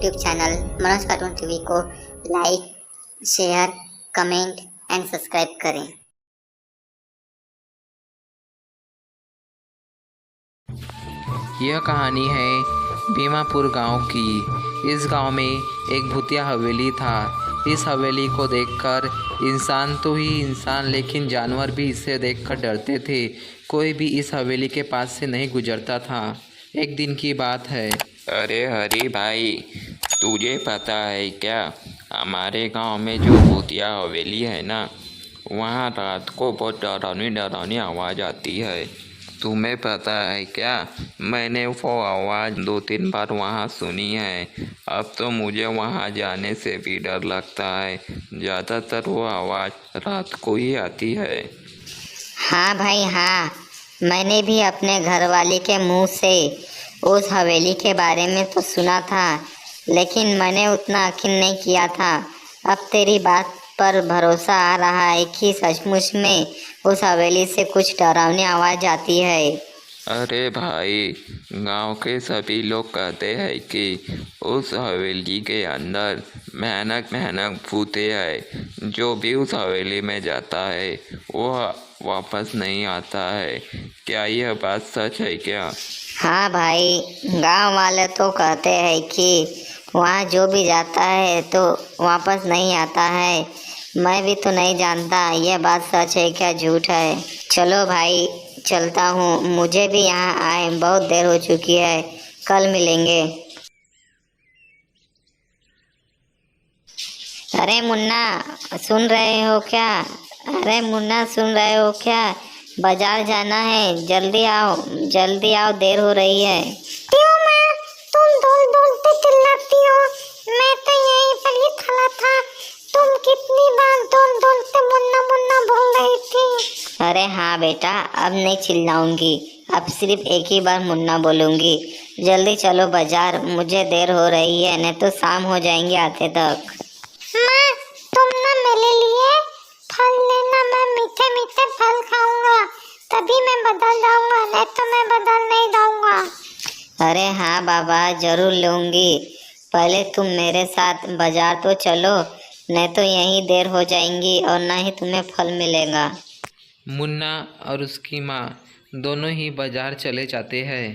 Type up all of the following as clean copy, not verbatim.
YouTube channel Manoj cartoon TV को like, share, comment and subscribe करें। यह कहानी है भीमापुर गांव की। इस गांव में एक भूतिया हवेली था। इस हवेली को देखकर इंसान तो ही इंसान, लेकिन जानवर भी इसे देखकर डरते थे। कोई भी इस हवेली के पास से नहीं गुजरता था। एक दिन की बात है। अरे हरी भाई, तुझे पता है क्या, हमारे गांव में जो भूतिया हवेली है ना, वहाँ रात को बहुत डरावनी डरावनी आवाज़ आती है। तुम्हें पता है क्या, मैंने वो आवाज़ 2-3 बार वहाँ सुनी है। अब तो मुझे वहाँ जाने से भी डर लगता है। ज़्यादातर वो आवाज़ रात को ही आती है। हाँ भाई हाँ, मैंने भी अपने घरवाले के मुंह से उस हवेली के बारे में तो सुना था, लेकिन मैंने उतना यकीन नहीं किया था। अब तेरी बात पर भरोसा आ रहा है कि सचमुच में उस हवेली से कुछ डरावनी आवाज़ आती है। अरे भाई, गांव के सभी लोग कहते हैं कि उस हवेली के अंदर भयानक भयानक भूते हैं। जो भी उस हवेली में जाता है वो वापस नहीं आता है। क्या यह बात सच है क्या? हाँ भाई, गांव वाले तो कहते हैं कि वहाँ जो भी जाता है तो वापस नहीं आता है। मैं भी तो नहीं जानता यह बात सच है क्या झूठ है। चलो भाई, चलता हूँ, मुझे भी यहाँ आए बहुत देर हो चुकी है। कल मिलेंगे। अरे मुन्ना, सुन रहे हो क्या? अरे मुन्ना, सुन रहे हो क्या? बाजार जाना है, जल्दी आओ, देर हो रही है। क्यों माँ, तुम बोलते चिल्लाती हो? मैं तो यहीं पर ही खड़ा था। तुम कितनी बार बोलते मुन्ना मुन्ना बोल रही थी। अरे हाँ बेटा, अब नहीं चिल्लाऊंगी, अब सिर्फ एक ही बार मुन्ना बोलूंगी। जल्दी चलो बाजार, मुझे देर हो रही है, नहीं तो शाम हो जाएंगे आते तक। माँ, तुम ना मेरे लिए फल लेना, मैं मीठे मीठे फल खाऊंगा, तभी मैं बदल जाऊंगा, नहीं तो मैं बदल नहीं जाऊंगा। अरे हाँ बाबा, जरूर लूंगी। पहले तुम मेरे साथ बाजार तो चलो, नहीं तो यहीं देर हो जाएंगी और ना ही तुम्हें फल मिलेगा। मुन्ना और उसकी माँ दोनों ही बाजार चले जाते हैं।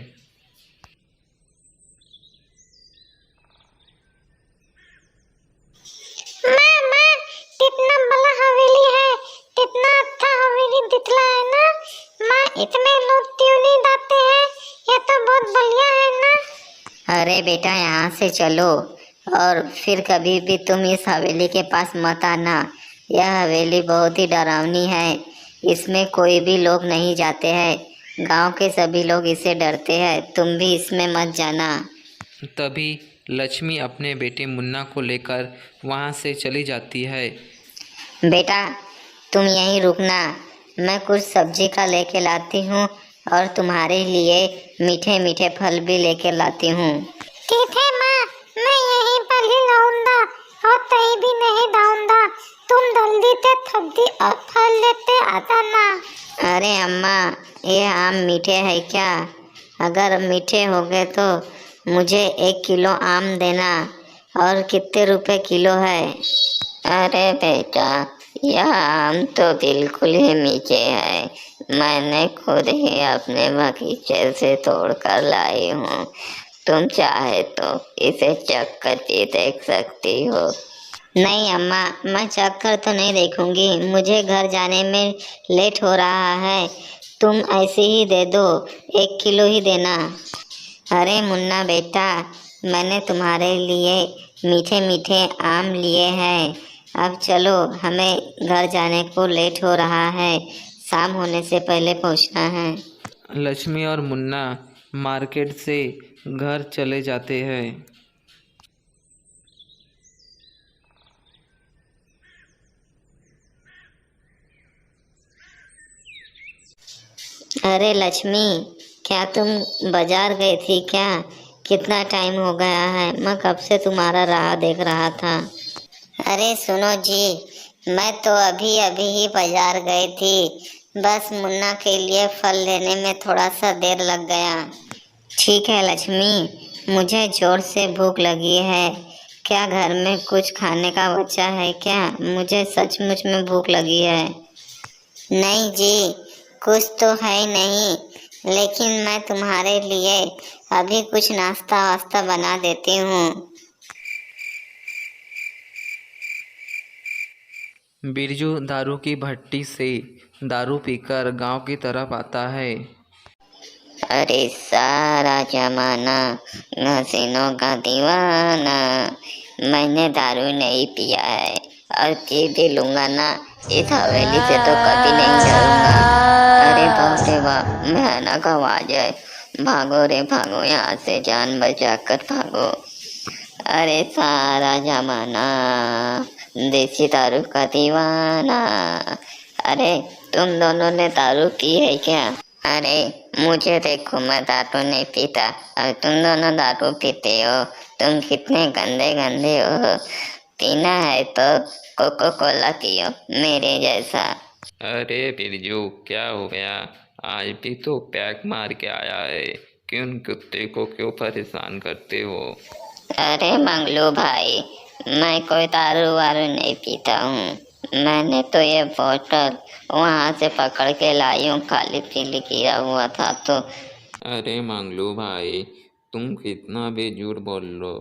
माँ, कितना बड़ा हवेली है, कितना अच्छा हवेली दिखला है ना। माँ, इतने लोग क्यों नहीं जाते हैं? ये तो बहुत बढ़िया है ना। अरे बेटा, यहाँ से चलो और फिर कभी भी तुम इस हवेली के पास मत आना। यह हवेली बहुत ही डरावनी है, इसमें कोई भी लोग नहीं जाते हैं। गांव के सभी लोग इसे डरते हैं, तुम भी इसमें मत जाना। तभी लक्ष्मी अपने बेटे मुन्ना को लेकर वहाँ से चली जाती है। बेटा, तुम यहीं रुकना, मैं कुछ सब्जी का लेके लाती हूँ और तुम्हारे लिए मीठे मीठे फल भी लेके लाती हूँ। ठीक है माँ, मैं यहीं पर ही रहूंगा और कहीं भी नहीं जाऊंगा। तुम जल्दी से सब्जी और फल लेते आ जाना। अरे अम्मा, ये आम मीठे है क्या? अगर मीठे हो गए तो मुझे 1 किलो आम देना। और कितने रुपए किलो है? अरे बेटा, यह आम तो बिल्कुल ही मीठे है, मैंने खुद ही अपने बगीचे से तोड़ कर लाई हूँ। तुम चाहे तो इसे चख कर भी देख सकती हो। नहीं अम्मा, मैं चख कर तो नहीं देखूंगी, मुझे घर जाने में लेट हो रहा है। तुम ऐसे ही दे दो, 1 किलो ही देना। अरे मुन्ना बेटा, मैंने तुम्हारे लिए मीठे मीठे आम लिए हैं। अब चलो, हमें घर जाने को लेट हो रहा है, शाम होने से पहले पहुंचना है। लक्ष्मी और मुन्ना मार्केट से घर चले जाते हैं। अरे लक्ष्मी, क्या तुम बाजार गई थी क्या? कितना टाइम हो गया है, मैं कब से तुम्हारा राह देख रहा था। अरे सुनो जी, मैं तो अभी अभी ही बाजार गई थी, बस मुन्ना के लिए फल लेने में थोड़ा सा देर लग गया। ठीक है लक्ष्मी, मुझे जोर से भूख लगी है। क्या घर में कुछ खाने का बचा है क्या? मुझे सचमुच में भूख लगी है। नहीं जी, कुछ तो है नहीं, लेकिन मैं तुम्हारे लिए अभी कुछ नाश्ता वास्ता बना देती हूँ। बिरजू दारू की भट्टी से दारू पीकर गांव की तरफ आता है। अरे सारा जमाना हसीनों का दीवाना, मैंने दारू नहीं पिया है और पी भी लूंगा ना, इस हवेली से तो कभी नहीं डरूंगा। अरे बाप रे बाप, भयानक आवाज है। भागो रे भागो, यहाँ से जान बचाकर भागो। अरे सारा जमाना देसी दारू का दीवाना। अरे तुम दोनों ने दारू पी है क्या? अरे मुझे देखो, मैं दारू नहीं पीता और तुम दोनों दारू पीते हो। तुम कितने गंदे गंदे हो। पीना है तो कोको कोला पियो मेरे जैसा। अरे बिरजू, क्या हो गया? आज भी तो पैक मार के आया है। क्यों कुत्ते को क्यों परेशान करते हो? अरे मंगलू भाई, मैं कोई दारू वारू नहीं पीता हूँ। मैंने तो ये बोतल वहां से पकड़ के लाई हूँ, खाली पीली गिरा हुआ था तो। अरे मंगलू भाई, तुम कितना भी झूठ बोल लो,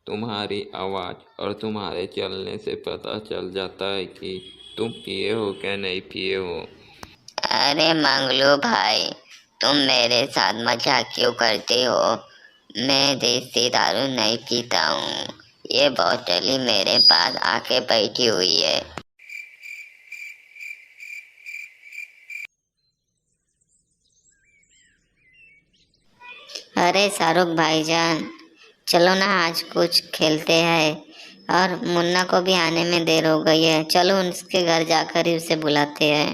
तुम्हारी आवाज़ और तुम्हारे चलने से पता चल जाता है कि तुम पिए हो क्या नहीं पिए हो। अरे मंगलू भाई, तुम मेरे साथ मजाक क्यों करते हो? मैं देसी दारू नहीं पीता हूँ। ये बोतल ही मेरे पास आके बैठी हुई है। अरे शाहरुख भाईजान, चलो ना आज कुछ खेलते हैं। और मुन्ना को भी आने में देर हो गई है, चलो उसके घर जाकर ही उसे बुलाते हैं।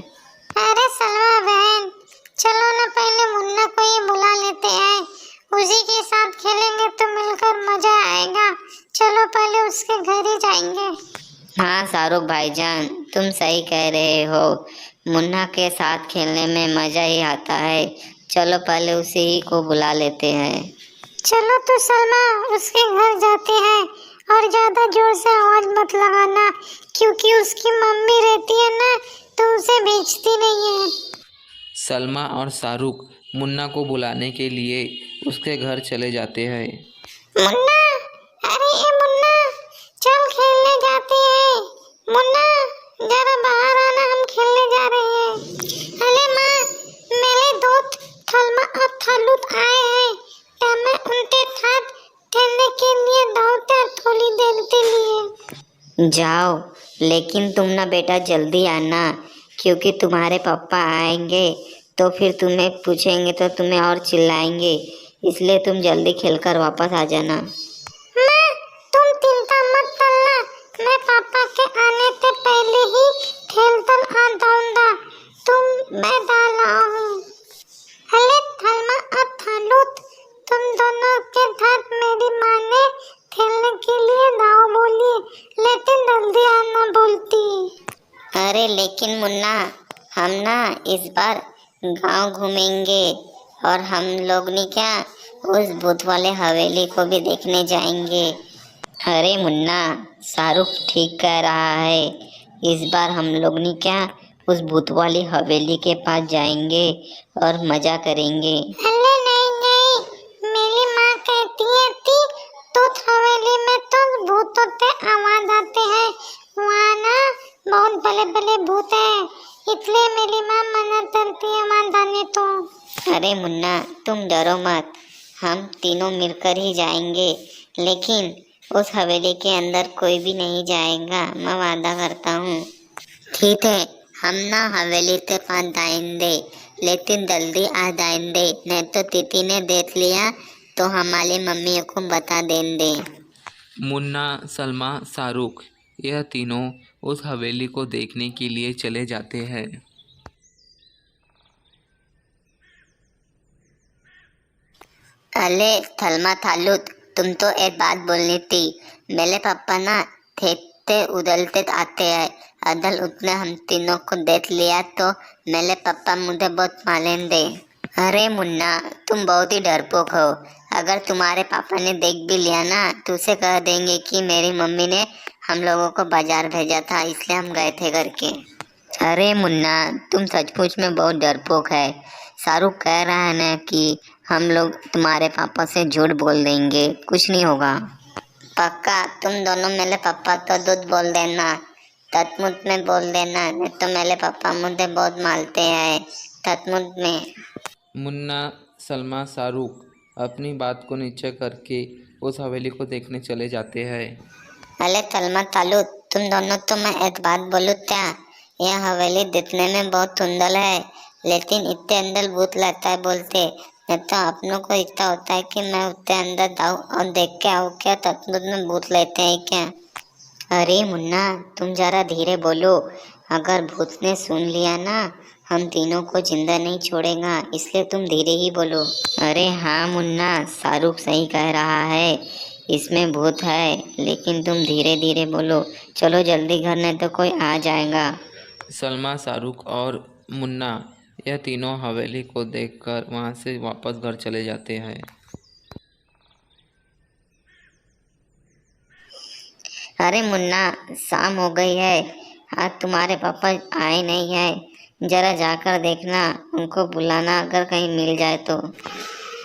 अरे सलमा बहन, चलो ना पहले मुन्ना को ही बुला लेते हैं। उसी के साथ खेलेंगे तो मिलकर मजा आएगा। चलो पहले उसके घर ही जाएंगे। हाँ शाहरुख भाईजान, तुम सही कह रहे हो। मुन्ना के साथ खेलने में मजा ही आता है। चलो पहले उसे ही को बुला लेते हैं। चलो तो सलमा, उसके घर जाते हैं। और ज्यादा जोर से आवाज मत लगाना, क्योंकि उसकी मम्मी रहती है ना, तो उसे भेजती नहीं है। सलमा और शाहरुख मुन्ना को बुलाने के लिए उसके घर चले जाते हैं। मुन्ना, अरे ये मुन्ना, चल खेलने जाते हैं। मुन्ना, जरा बाहर आना, हम खेलने जा रहे हैं। अरे माँ, मेरे दोस्त थलमा और थालूत आए हैं। तो मैं उनके साथ खेलने के लिए दौड़ते थोड़ी देर के लिए। जाओ, लेकिन तुम ना बेटा जल्दी आना, क्योंकि तुम्हारे पापा आएंगे तो फिर तुम्हें पूछेंगे तो तुम्हें और चिल्लाएंगे। इसलिए तुम जल्दी खेलकर वापस आ जाना। माँ, तुम चिंता मत करना, मैं पापा के आने से पहले ही खेल कर आ जाऊंगा। मैं डाल रहा हूँ। अरे थलमा और थालूत, तुम दोनों के साथ मेरी माँ ने खेलने के लिए दाव बोली, लेकिन जल्दी आना बोलती। अरे लेकिन मुन्ना, हम ना इस बार गांव घूमेंगे और हम लोग ने क्या उस भूत वाले हवेली को भी देखने जाएंगे। अरे मुन्ना, शाहरुख ठीक कह रहा है। इस बार हम लोग ने क्या उस भूत वाली हवेली के पास जाएंगे और मजा करेंगे। अरे नहीं नहीं, मेरी माँ कहती है कि तो हवेली में तो भूतों के आवाज आते हैं, वहाँ ना बहुत बड़े बड़े भूत हैं, इसलिए मेरी माँ मना करती है वहाँ जाने तो। अरे मुन्ना, तुम डरो मत, हम तीनों मिलकर ही जाएंगे। लेकिन उस हवेली के अंदर कोई भी नहीं जाएगा, मैं वादा करता हूँ। ठीक है, हम ना हवेली के पास जाएंगे, लेकिन जल्दी आ जाएंगे, नहीं तो तीती ने देख लिया तो हमारी मम्मी को बता देंगे। मुन्ना, सलमा, शाहरुख यह तीनों उस हवेली को देखने के लिए चले जाते हैं। अरे थलमा थालूत, तुम तो एक बात बोलनी थी। मेरे पापा ना खेलते उदलते आते हैं, अदल उतने हम तीनों को देख लिया तो मेरे पापा मुझे बहुत मारेंगे। अरे मुन्ना, तुम बहुत ही डरपोक हो। अगर तुम्हारे पापा ने देख भी लिया ना तो उसे कह देंगे कि मेरी मम्मी ने हम लोगों को बाजार भेजा था इसलिए हम गए थे करके। अरे मुन्ना, तुम सचमुच में बहुत डरपोक है। शाहरुख कह रहा है ना कि हम लोग तुम्हारे पापा से झूठ बोल देंगे, कुछ नहीं होगा। पक्का तुम दोनों मेरे पापा तो दूध बोल देना, ततमुत में बोल देना, नहीं तो मेरे पापा मुझे बहुत मारते हैं ततमुत में। मुन्ना, सलमा, शाहरुख अपनी बात को नीचे करके उस हवेली को देखने चले जाते हैं। अरे तलमा तालू, तुम दोनों तो मैं एक बात बोलूं क्या? यह हवेली दिखने में बहुत सुंदर है, लेकिन इतने अंदर भूत लगता है बोलते। नहीं तो अपनों को इतना होता है कि मैं उतने अंदर जाऊं और देख के आऊं क्या तत्मुत में भूत लेते हैं क्या? अरे मुन्ना, तुम जरा धीरे बोलो। अगर भूत ने सुन लिया ना हम तीनों को जिंदा नहीं छोड़ेगा, इसलिए तुम धीरे ही बोलो। अरे हाँ मुन्ना, शाहरुख सही कह रहा है, इसमें भूत है, लेकिन तुम धीरे धीरे बोलो। चलो जल्दी घर, नहीं तो कोई आ जाएगा। सलमा, शाहरुख और मुन्ना यह तीनों हवेली को देखकर वहां से वापस घर चले जाते हैं। अरे मुन्ना, शाम हो गई है, आज तुम्हारे पापा आए नहीं है, जरा जाकर देखना, उनको बुलाना अगर कहीं मिल जाए तो।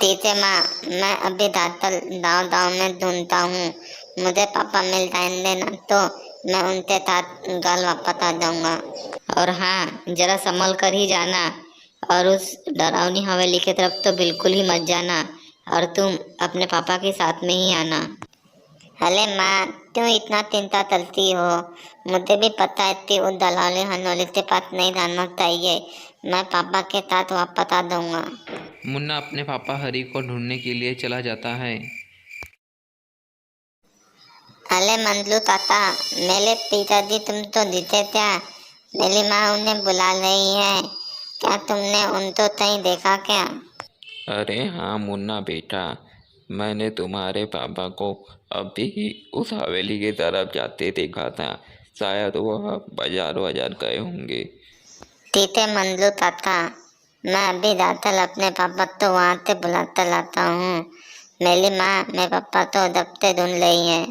ठीक है माँ, मैं अभी दाव दाव में ढूंढता हूँ, मुझे पापा मिल जाएंगे ना तो मैं उनके साथ कल वापस आ जाऊंगा। और हाँ, जरा संभल कर ही जाना, और उस डरावनी हवेली की तरफ तो बिल्कुल ही मत जाना, और तुम अपने पापा के साथ में ही आना। अरे माँ, क्यों इतना चिंता करती हो? मुझे भी पता है कि उस दलाली हनोली के पास नहीं जाना चाहिए, मैं पापा के साथ वापस आ जाऊंगा। मुन्ना अपने पापा हरी को ढूंढने के लिए चला जाता है। अरे मंजलू ताता, मेरे पिताजी तुम तो जीते क्या? मेरी माँ उन्हें बुला रही है, क्या तुमने उनको कहीं देखा क्या? अरे हाँ मुन्ना बेटा, मैंने तुम्हारे पापा को अभी ही उस हवेली की तरफ जाते देखा था। शायद वह बाजार बाजार गए होंगे। ठीक है मंजलू ताता, मैं अभी जाकर अपने पापा तो वहाँ से बुलाता लाता हूँ। मेरी माँ मेरे पापा तो जब से ढूंढ रही है।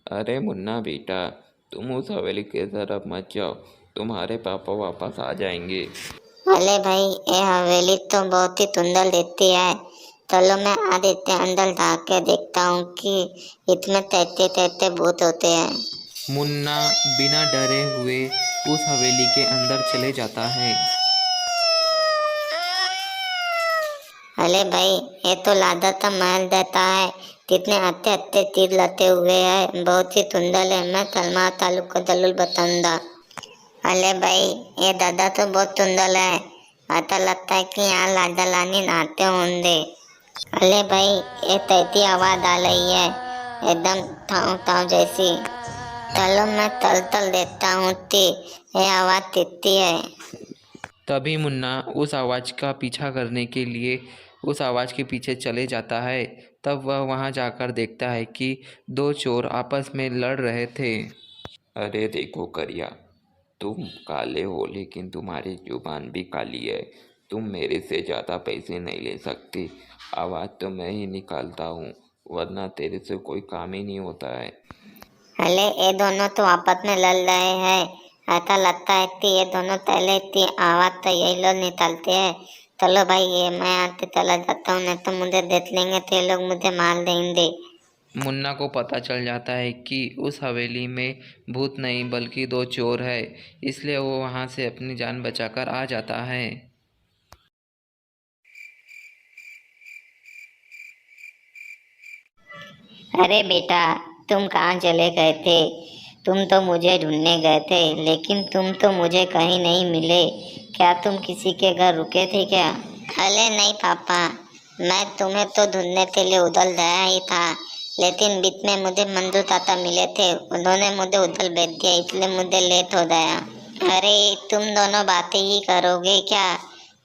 अरे मुन्ना बेटा, तुम उस हवेली की तरफ मत जाओ, तुम्हारे पापा वापस आ जाएंगे। अरे भाई, ये हवेली तो बहुत ही सुंदर दिखती है, चलो मैं आज इतने अंदर जाके देखता हूँ कि इसमें तैरते तैरते भूत होते हैं। मुन्ना बिना डरे हुए उस हवेली के अंदर चले जाता है। अरे भाई, ये तो लादा का महल देता है, कितने अच्छे अच्छे चीज लते हुए हैं, बहुत ही सुंदर है, मैं सलमा तालुक को जरूर बताऊंगा। अरे भाई, ये दादा तो बहुत सुंदर है, ऐसा लगता है कि यहाँ लादा लानी नहाते होंगे। अरे भाई, ये तैती आवाज आ रही है, एकदम थाव थाव जैसी। चलो मैं तल तल देखता हूँ कि ये आवाज कितनी है। तभी मुन्ना उस आवाज़ का पीछा करने के लिए उस आवाज़ के पीछे चले जाता है। तब वह वहां जाकर देखता है कि दो चोर आपस में लड़ रहे थे। अरे देखो करिया, तुम काले हो लेकिन तुम्हारी जुबान भी काली है। तुम मेरे से ज़्यादा पैसे नहीं ले सकती। आवाज़ तो मैं ही निकालता हूँ, वरना तेरे से कोई काम ही नहीं होता है। अरे ये दोनों तो आपस में लड़ रहे हैं, ऐसा लगता है कि ये दोनों पहले की आवाज तो यही लोग निकालते हैं। चलो भाई, ये मैं आते चला जाता हूँ, नहीं तो मुझे देख लेंगे तो ये लोग मुझे मार देंगे। मुन्ना को पता चल जाता है कि उस हवेली में भूत नहीं बल्कि दो चोर है, इसलिए वो वहां से अपनी जान बचाकर आ जाता है। अरे बेटा, तुम कहाँ चले गए थे? तुम तो मुझे ढूंढने गए थे, लेकिन तुम तो मुझे कहीं नहीं मिले। क्या तुम किसी के घर रुके थे क्या? अरे नहीं पापा, मैं तुम्हें तो ढूंढने के लिए उधर गया ही था, लेकिन बीच में मुझे मंजू ताता मिले थे, उन्होंने मुझे उधर भेज दिया, इसलिए मुझे लेट हो गया। अरे तुम दोनों बातें ही करोगे क्या?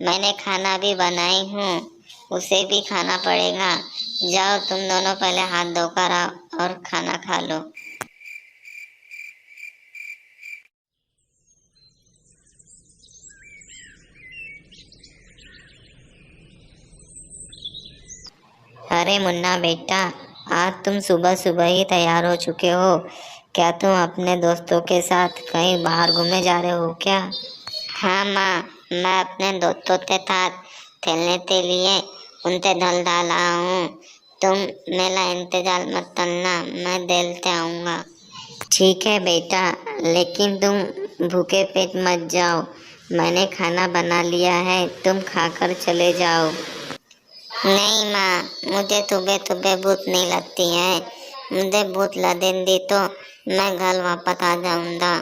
मैंने खाना भी बनाई हूँ, उसे भी खाना पड़ेगा। जाओ तुम दोनों पहले हाथ धोकर आओ और खाना खा लो। अरे मुन्ना बेटा, आज तुम सुबह सुबह ही तैयार हो चुके हो। क्या तुम अपने दोस्तों के साथ कहीं बाहर घूमने जा रहे हो क्या? हाँ माँ, मैं अपने दोस्तों के साथ खेलने के लिए उनसे धल डाला हूँ। तुम मेरा इंतजार मत करना, मैं देर आऊँगा। ठीक है बेटा, लेकिन तुम भूखे पेट मत जाओ। मैंने खाना बना लिया है, तुम खाकर चले जाओ। नहीं माँ, मुझे सुबह सुबह भूख नहीं लगती है। मुझे भूख लगेगी तो मैं घर वापस आ जाऊंगा।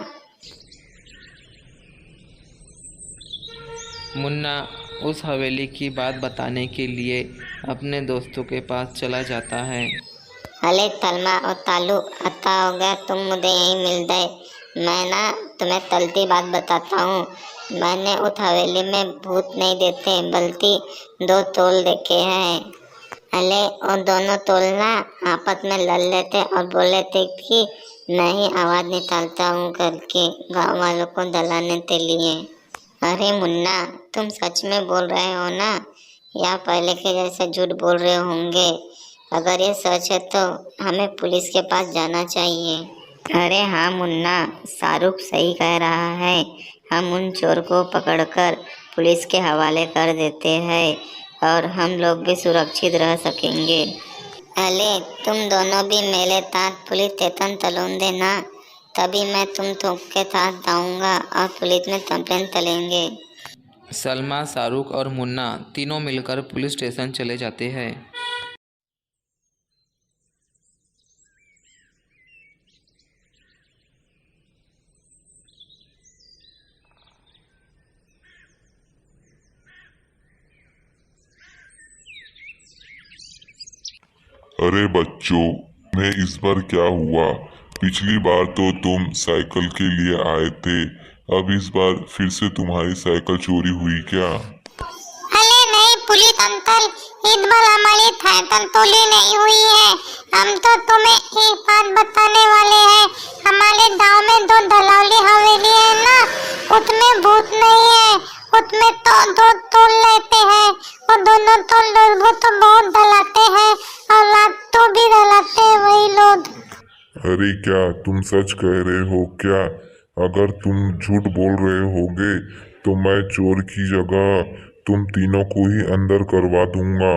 मुन्ना उस हवेली की बात बताने के लिए अपने दोस्तों के पास चला जाता है। अरे तलमा और तालू, अच्छा हो गया तुम मुझे यहीं मिल गए। मैं ना तुम्हें तलती बात बताता हूँ। मैंने उस हवेली में भूत नहीं देखे, बल्कि दो तोल देखे हैं। अरे और दोनों तोल ना आपस में लड़ लेते और बोले थे कि नहीं आवाज निकालता हूँ करके, गाँव वालों को डराने के लिए। अरे मुन्ना, तुम सच में बोल रहे हो ना, या पहले के जैसे झूठ बोल रहे होंगे? अगर ये सच है तो हमें पुलिस के पास जाना चाहिए। अरे हाँ मुन्ना, शाहरुख सही कह रहा है। हम उन चोर को पकड़कर पुलिस के हवाले कर देते हैं और हम लोग भी सुरक्षित रह सकेंगे। अरे तुम दोनों भी मेरे साथ पुलिस स्टेशन चलो देना, तभी मैं तुम के साथ जाऊंगा और पुलिस में कंप्लेन करेंगे। सलमा, शाहरुख और मुन्ना तीनों मिलकर पुलिस स्टेशन चले जाते हैं। अरे बच्चों, ने इस बार क्या हुआ? पिछली बार तो तुम साइकिल के लिए आए थे, अब इस बार फिर से तुम्हारी साइकिल चोरी हुई क्या? अरे नहीं पुलिस अंकल, इस बार हमारी साइकिल चोरी नहीं हुई है। हम तो तुम्हें एक बात बताने वाले हैं। हमारे गांव में दो धलौली हवेली है ना, उसमें भूत नहीं है। उसमें तो दो तोल लेते हैं और दोनों तोल लोगों तो बहुत डराते हैं और रात तो भी डराते हैं वही लोग। अरे क्या तुम सच कह रहे हो क्या? अगर तुम झूठ बोल रहे होगे तो मैं चोर की जगह तुम तीनों को ही अंदर करवा दूंगा।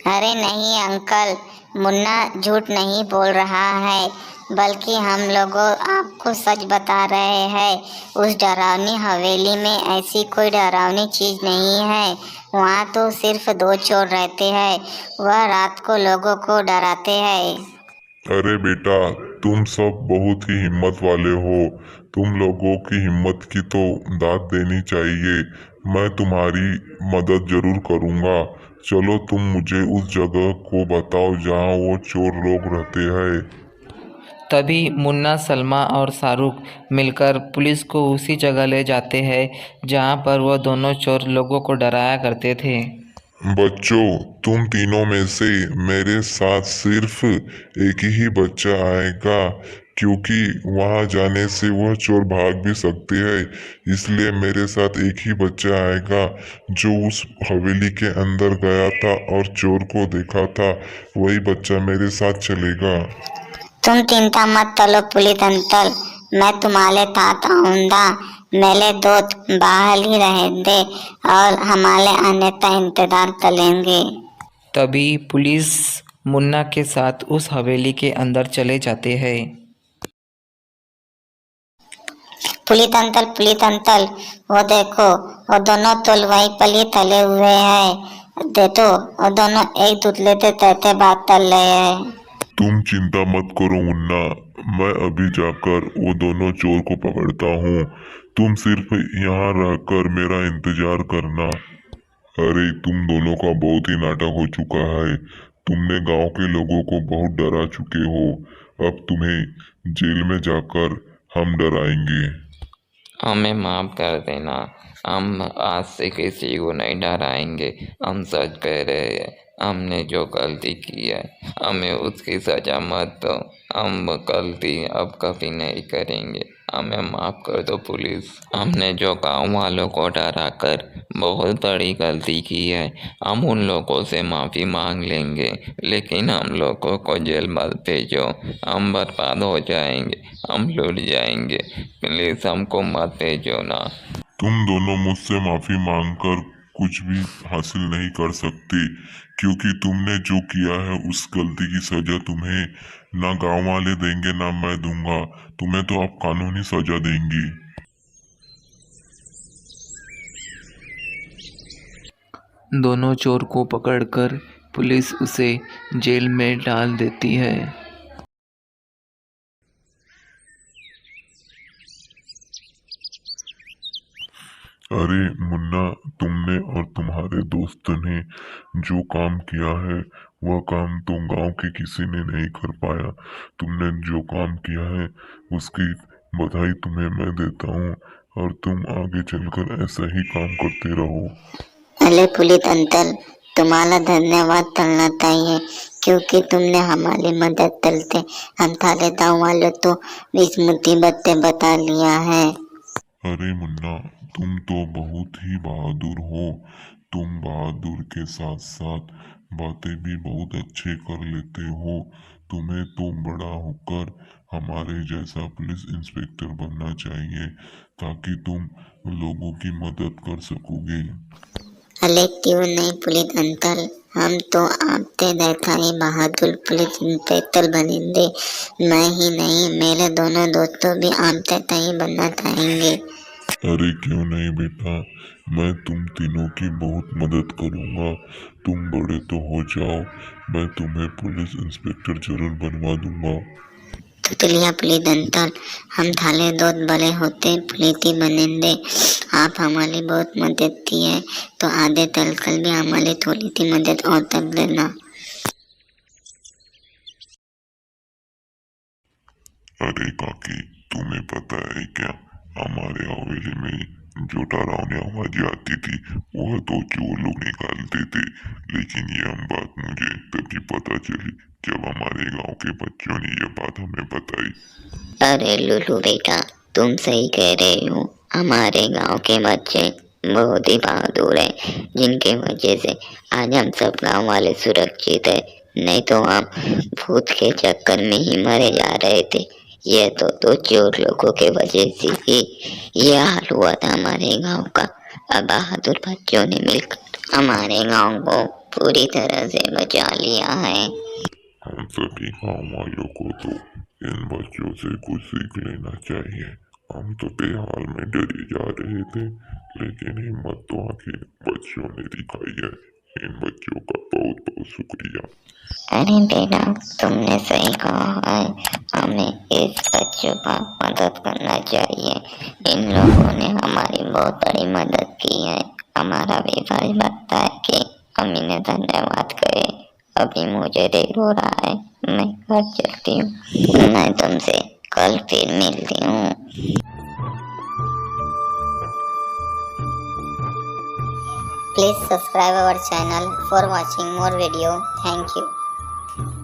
अरे नहीं अंकल, मुन्ना झूठ नहीं बोल रहा है, बल्कि हम लोगों आपको सच बता रहे हैं। उस डरावनी हवेली में ऐसी कोई डरावनी चीज नहीं है। वहाँ तो सिर्फ दो चोर रहते हैं, वह रात को लोगों को डराते हैं। अरे बेटा, तुम सब बहुत ही हिम्मत वाले हो। तुम लोगों की हिम्मत की तो दाद देनी चाहिए। मैं तुम्हारी मदद जरूर करूँगा। चलो तुम मुझे उस जगह को बताओ जहाँ वो चोर लोग रहते हैं। तभी मुन्ना, सलमा और शाहरुख मिलकर पुलिस को उसी जगह ले जाते हैं जहाँ पर वह दोनों चोर लोगों को डराया करते थे। बच्चों, तुम तीनों में से मेरे साथ सिर्फ एक ही बच्चा आएगा, क्योंकि वहां जाने से वह चोर भाग भी सकते हैं। इसलिए मेरे साथ एक ही बच्चा आएगा जो उस हवेली के अंदर गया था और चोर को देखा था। वही बच्चा मेरे साथ चलेगा। तुम चिंता मत करो पुलिस अंकल, मैं तुम्हारे साथ आऊंगा। मेरे दोस्त बाहर ही रहेंगे और हमारे आने का इंतजार करेंगे। तभी पुलिस मुन्ना के साथ उस हवेली के अंदर चले जाते हैं। पुलिस अंकल, वो देखो, वो दोनों तो वहीं पर ही तले हुए हैं। देखो, वो दोनों एक दूसरे से कहते बात कर रहे हैं। तुम चिंता मत करो मुन्ना, मैं अभी जाकर वो दोनों चोर को पकड़ता हूँ। तुम सिर्फ यहाँ रहकर मेरा इंतजार करना। अरे तुम दोनों का बहुत ही नाटक हो चुका है। तुमने गांव के लोगों को बहुत डरा चुके हो। अब तुम्हें जेल में जाकर हम डराएंगे। हमें माफ़ कर देना, हम आज से किसी को नहीं डराएंगे। हम सच कह रहे हैं, हमने जो गलती की है हमें उसकी सज़ा मत दो। हम गलती अब कभी नहीं करेंगे। हमें माफ़ कर दो पुलिस। हमने जो गांव वालों को डराकर बहुत बड़ी गलती की है। हम उन लोगों से माफ़ी मांग लेंगे, लेकिन हम लोगों को जेल मत भेजो। हम बर्बाद हो जाएंगे, हम लुट जाएंगे। प्लीज़ हमको मत भेजो ना। तुम दोनों मुझसे माफी मांगकर कुछ भी हासिल नहीं कर सकते, क्योंकि तुमने जो किया है उस गलती की सजा तुम्हें ना गांव वाले देंगे ना मैं दूंगा। तुम्हें तो अब कानूनी सजा देंगी। दोनों चोर को पकड़कर पुलिस उसे जेल में डाल देती है। अरे मुन्ना, तुमने और तुम्हारे दोस्त ने जो काम किया है वह काम तो गांव के किसी ने नहीं कर पाया। तुमने जो काम किया है उसकी बधाई तुम्हें मैं देता हूँ, और तुम आगे चलकर ऐसा ही काम करते रहो। अरे पुलिस अंकल, तुम्हारा धन्यवाद करना चाहिए, क्योंकि तुमने हमारी मदद करते हम थाने गाँव वाले तो इस मुसीबत से बता लिया है। अरे मुन्ना, तुम तो बहुत ही बहादुर हो। तुम बहादुर के साथ साथ बातें भी बहुत अच्छे कर लेते हो। तुम्हें तो बड़ा होकर हमारे जैसा पुलिस इंस्पेक्टर बनना चाहिए, ताकि तुम लोगों की मदद कर सकोगे। अरे क्यों नहीं पुलिस अंकल, हम तो आपसे जैसा ही बहादुर पुलिस इंस्पेक्टर बनेंगे। मैं ही नहीं, मेरे दोनों दोस्तों भी आपसे ही बनना चाहेंगे। अरे क्यों नहीं बेटा, मैं तुम तीनों की बहुत मदद करूंगा। तुम बड़े तो हो जाओ, मैं तुम्हें पुलिस इंस्पेक्टर जरूर बनवा दूंगा। तो चलिए पुलिस अंकल, हम थाने दोस्त बड़े होते पुलिस ही बनेंगे। आप हमारी बहुत मदद की है, तो आगे चलकर भी हमारी थोड़ी सी मदद और कर देना। अरे काकी, तुम्हें पता है क्या, हमारे हवेली में जो डरावनी आवाजें आती थी वह तो चोर लोग निकालते थे, लेकिन यह बात मुझे तभी पता चली जब हमारे गांव के बच्चों ने यह बात हमें बताई। अरे लुलू बेटा, तुम सही कह रहे हो। हमारे गांव के बच्चे बहुत ही बहादुर है, जिनके वजह से आज हम सब गांव वाले सुरक्षित है। नहीं तो हम भूत के चक्कर में ही मरे जा रहे थे। ये तो चोर लोगों के वजह से ही ये हाल हुआ था हमारे गांव का। अब बहादुर बच्चों ने मिलकर हमारे गांव को पूरी तरह से बचा लिया है। हम सभी गाँव वालों को तो इन बच्चों से कुछ सीख लेना चाहिए। हम तो बेहाल में डरे जा रहे थे, लेकिन हिम्मत तो आखिर बच्चों ने दिखाई है। इन बच्चों का बहुत बहुत शुक्रिया। अरे बेटा, तुमने सही कहा है, हमें इस बच्चों का मदद करना चाहिए। इन लोगों ने हमारी बहुत बड़ी मदद की है। हमारा भी फर्ज बनता है कि हम इन्हें धन्यवाद करें। अभी मुझे देर हो रहा है, मैं घर चलती हूँ। मैं तुमसे कल फिर मिलती हूँ। Please subscribe our channel for watching more video. Thank you.